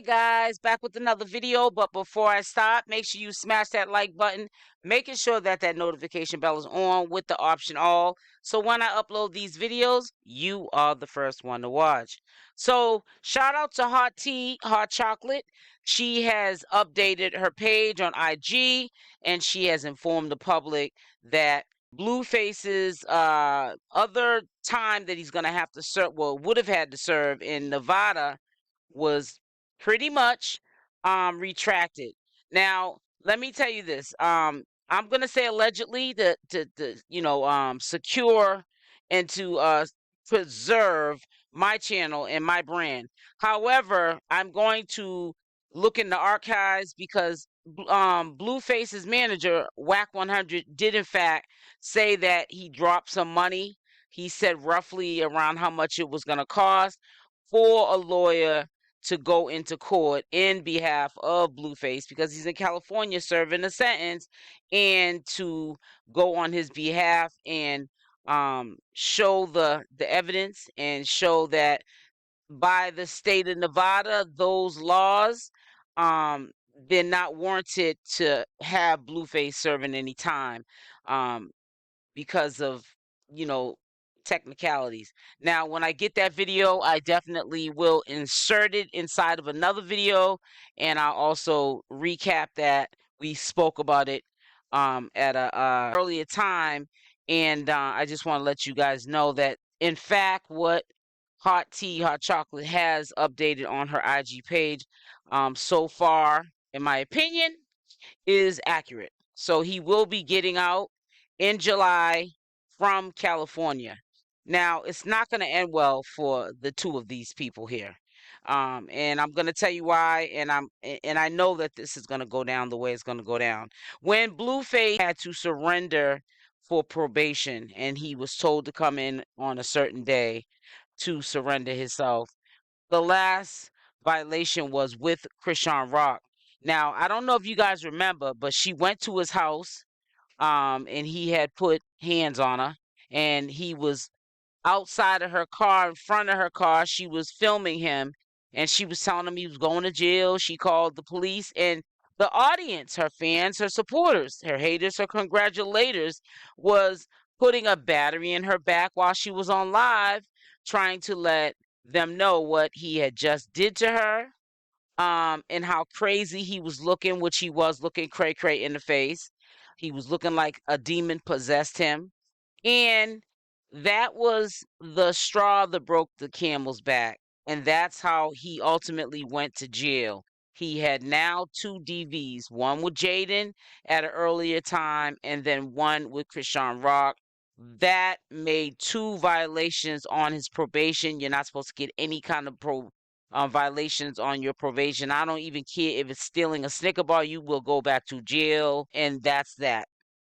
guys, back with another video. But before I start, make sure you smash that like button, making sure that that notification bell is on with the option all. So when I upload these videos, you are the first one to watch. So shout out to Hot Tea, Hot Chocolate. She has updated her page on IG and she has informed the public that Blueface's other time that he's gonna have to serve, well, would have had to serve in Nevada, was pretty much retracted. Now, let me tell you this. I'm gonna say allegedly to secure and to preserve my channel and my brand. However, I'm going to look in the archives because Blueface's manager, Wack 100, did in fact say that he dropped some money. He said roughly around how much it was going to cost for a lawyer to go into court in behalf of Blueface because he's in California serving a sentence, and to go on his behalf and show the evidence and show that by the state of Nevada, those laws, um, they're not warranted to have Blueface serving any time, um, because of, you know, technicalities. Now, when I get that video, I definitely will insert it inside of another video, and I'll also recap that we spoke about it at a earlier time. And I just want to let you guys know that, in fact, what Hot Tea, Hot Chocolate has updated on her IG page so far, in my opinion, is accurate. So he will be getting out in July from California. Now, it's not going to end well for the two of these people here. And I'm going to tell you why, and I know that this is going to go down the way it's going to go down. When Blueface had to surrender for probation and he was told to come in on a certain day to surrender himself, the last violation was with Chrisean Rock. Now, I don't know if you guys remember, but she went to his house, and he had put hands on her, and he was outside of her car, in front of her car. She was filming him, and she was telling him he was going to jail. She called the police, and the audience, her fans, her supporters, her haters, her congratulators, was putting a battery in her back while she was on live, trying to let them know what he had just did to her, and how crazy he was looking, which he was looking cray cray in the face. He was looking like a demon possessed him. And that was the straw that broke the camel's back. And that's how he ultimately went to jail. He had now 2 DVs, one with Jaidyn at an earlier time, and then one with Chrisean Rock. That made 2 violations on his probation. You're not supposed to get any kind of violations on your probation. I don't even care if it's stealing a Snicker bar, you will go back to jail, and that's that.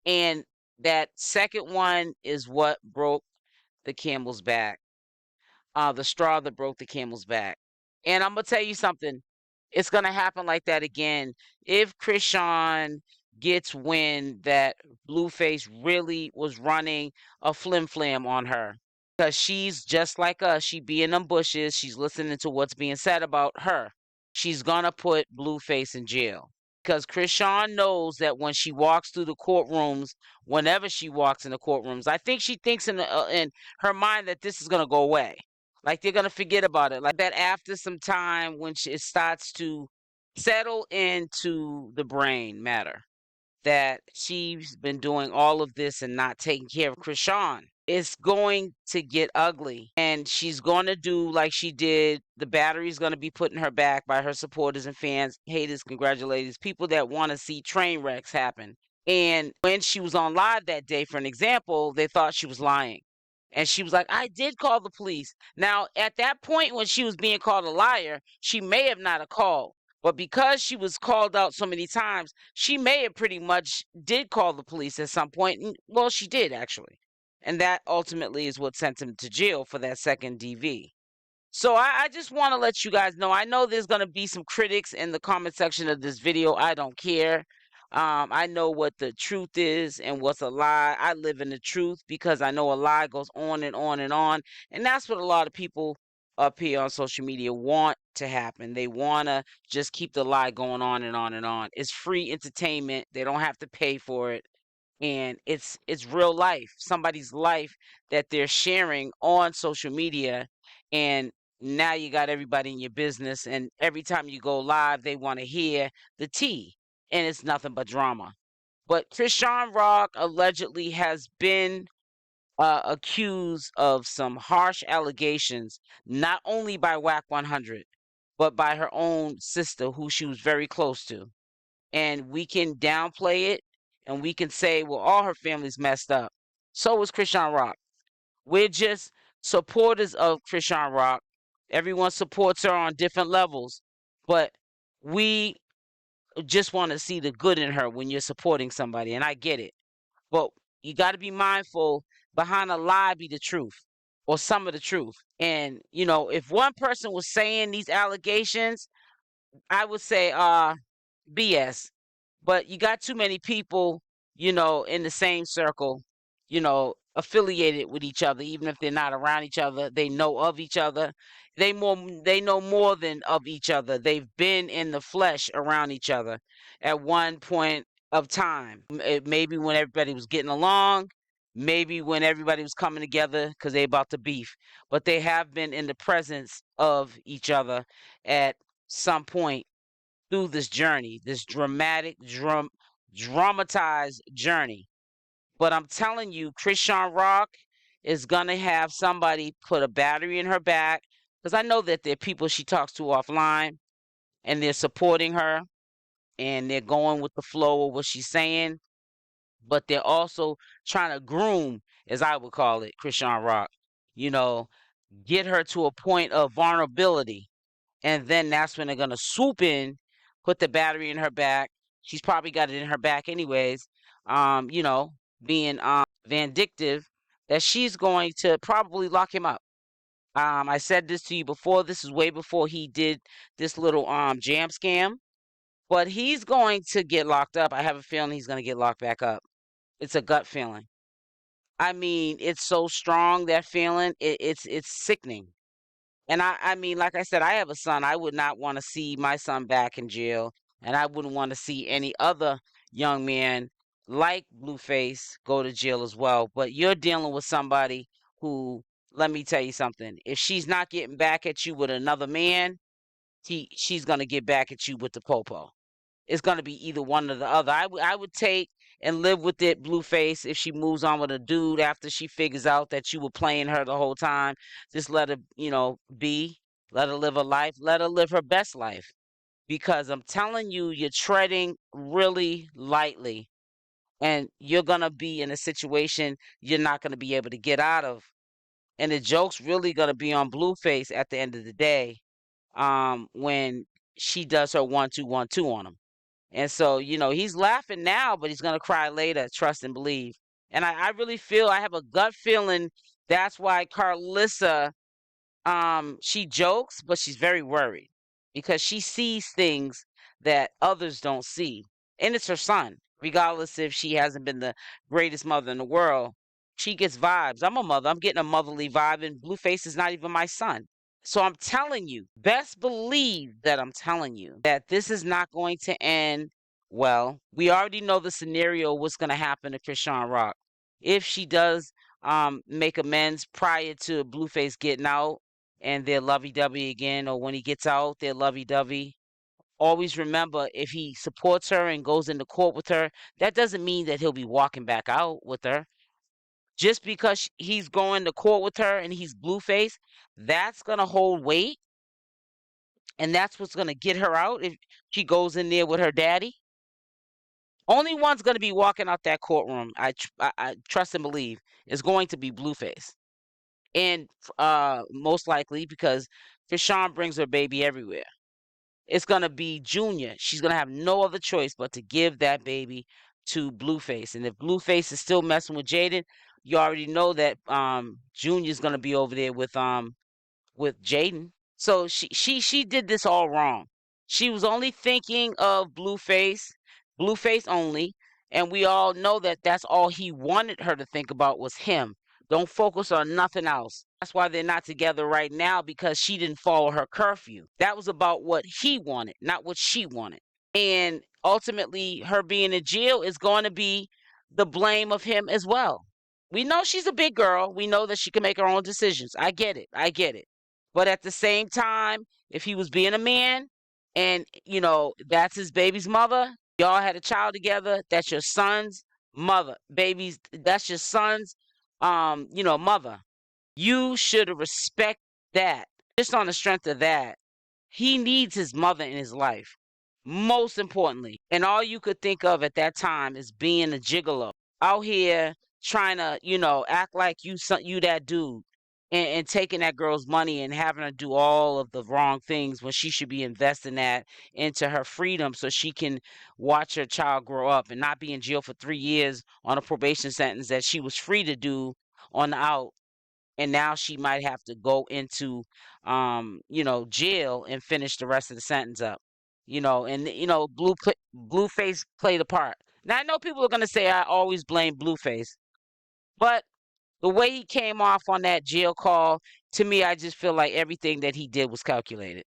And that second one is what broke the camel's back. The straw that broke the camel's back. And I'm gonna tell you something. It's gonna happen like that again. If Chrisean gets wind that Blueface really was running a flim flam on her, because she's just like us. She be in them bushes. She's listening to what's being said about her. She's gonna put Blueface in jail because Chrisean knows that when she walks through the courtrooms, whenever she walks in the courtrooms, I think she thinks in her mind that this is gonna go away. Like they're gonna forget about it. Like that after some time, when it starts to settle into the brain matter, that she's been doing all of this and not taking care of Chrisean, it's going to get ugly. And she's going to do like she did. The battery's going to be put in her back by her supporters and fans, haters, congratulators, people that want to see train wrecks happen. And when she was on live that day, for an example, they thought she was lying. And she was like, I did call the police. Now, at that point, when she was being called a liar, she may have not have called. But because she was called out so many times, she may have pretty much did call the police at some point. And, well, she did, actually. And that ultimately is what sent him to jail for that second DV. So I just want to let you guys know. I know there's going to be some critics in the comment section of this video. I don't care. I know what the truth is and what's a lie. I live in the truth because I know a lie goes on and on and on. And that's what a lot of people up here on social media want to happen. They want to just keep the lie going on and on and on. It's free entertainment. They don't have to pay for it. And it's real life, somebody's life that they're sharing on social media. And now you got everybody in your business, and every time you go live, they want to hear the tea, and it's nothing but drama. But Chrisean Rock allegedly has been accused of some harsh allegations, not only by Wack 100, but by her own sister, who she was very close to. And we can downplay it, and we can say, well, all her family's messed up. So was Chrisean Rock. We're just supporters of Chrisean Rock. Everyone supports her on different levels, but we just want to see the good in her when you're supporting somebody, and I get it. But you got to be mindful, behind a lie be the truth, or some of the truth. And, if one person was saying these allegations, I would say BS. But you got too many people, in the same circle, affiliated with each other, even if they're not around each other. They know of each other. They know more than of each other. They've been in the flesh around each other at one point of time. Maybe when everybody was getting along, maybe when everybody was coming together because they about to beef. But they have been in the presence of each other at some point through this journey, this dramatized journey. But I'm telling you, Chrisean Rock is gonna have somebody put a battery in her back, because I know that there are people she talks to offline, and they're supporting her, and they're going with the flow of what she's saying, but they're also trying to groom, as I would call it, Chrisean Rock. You know, get her to a point of vulnerability, and then that's when they're gonna swoop in, put the battery in her back. She's probably got it in her back anyways. Being vindictive, that she's going to probably lock him up. I said this to you before. This is way before he did this little jam scam, but he's going to get locked up. I have a feeling he's going to get locked back up. It's a gut feeling. I mean, it's so strong, that feeling. It's sickening. And I mean, like I said, I have a son. I would not want to see my son back in jail, and I wouldn't want to see any other young man like Blueface go to jail as well. But you're dealing with somebody who, let me tell you something. If she's not getting back at you with another man, she's gonna get back at you with the popo. It's gonna be either one or the other. I would take and live with it, Blueface, if she moves on with a dude after she figures out that you were playing her the whole time. Just let her, be. Let her live her life. Let her live her best life. Because I'm telling you, you're treading really lightly, and you're gonna be in a situation you're not gonna be able to get out of. And the joke's really gonna be on Blueface at the end of the day, when she does her 1-2-1-2 on him. And so, he's laughing now, but he's going to cry later. Trust and believe. And I really feel, I have a gut feeling that's why Carlissa, she jokes, but she's very worried, because she sees things that others don't see. And it's her son, regardless if she hasn't been the greatest mother in the world. She gets vibes. I'm a mother. I'm getting a motherly vibe, and Blueface is not even my son. So I'm telling you, best believe that I'm telling you that this is not going to end well. We already know the scenario, what's going to happen to Chrisean Rock. If she does make amends prior to Blueface getting out, and they're lovey-dovey again, or when he gets out, they're lovey-dovey. Always remember, if he supports her and goes into court with her, that doesn't mean that he'll be walking back out with her. Just because he's going to court with her and he's Blueface, that's going to hold weight. And that's what's going to get her out if she goes in there with her daddy. Only one's going to be walking out that courtroom, I trust and believe, is going to be Blueface. And most likely, because Chrisean brings her baby everywhere, it's going to be Junior. She's going to have no other choice but to give that baby to Blueface. And if Blueface is still messing with Jaidyn, you already know that Junior's going to be over there with Jaidyn. So she did this all wrong. She was only thinking of Blueface only, and we all know that that's all he wanted her to think about was him. Don't focus on nothing else. That's why they're not together right now, because she didn't follow her curfew. That was about what he wanted, not what she wanted. And ultimately, her being in jail is going to be the blame of him as well. We know she's a big girl. We know that she can make her own decisions. I get it. I get it. But at the same time, if he was being a man and, that's his baby's mother, y'all had a child together, that's your son's mother. Babies, that's your son's, mother. You should respect that. Just on the strength of that, he needs his mother in his life, most importantly. And all you could think of at that time is being a gigolo out here trying to, act like you that dude, and taking that girl's money and having her do all of the wrong things when she should be investing that into her freedom so she can watch her child grow up and not be in jail for 3 years on a probation sentence that she was free to do on the out. And now she might have to go into jail and finish the rest of the sentence up. And Blueface played a part. Now I know people are gonna say I always blame Blueface, but the way he came off on that jail call, to me, I just feel like everything that he did was calculated.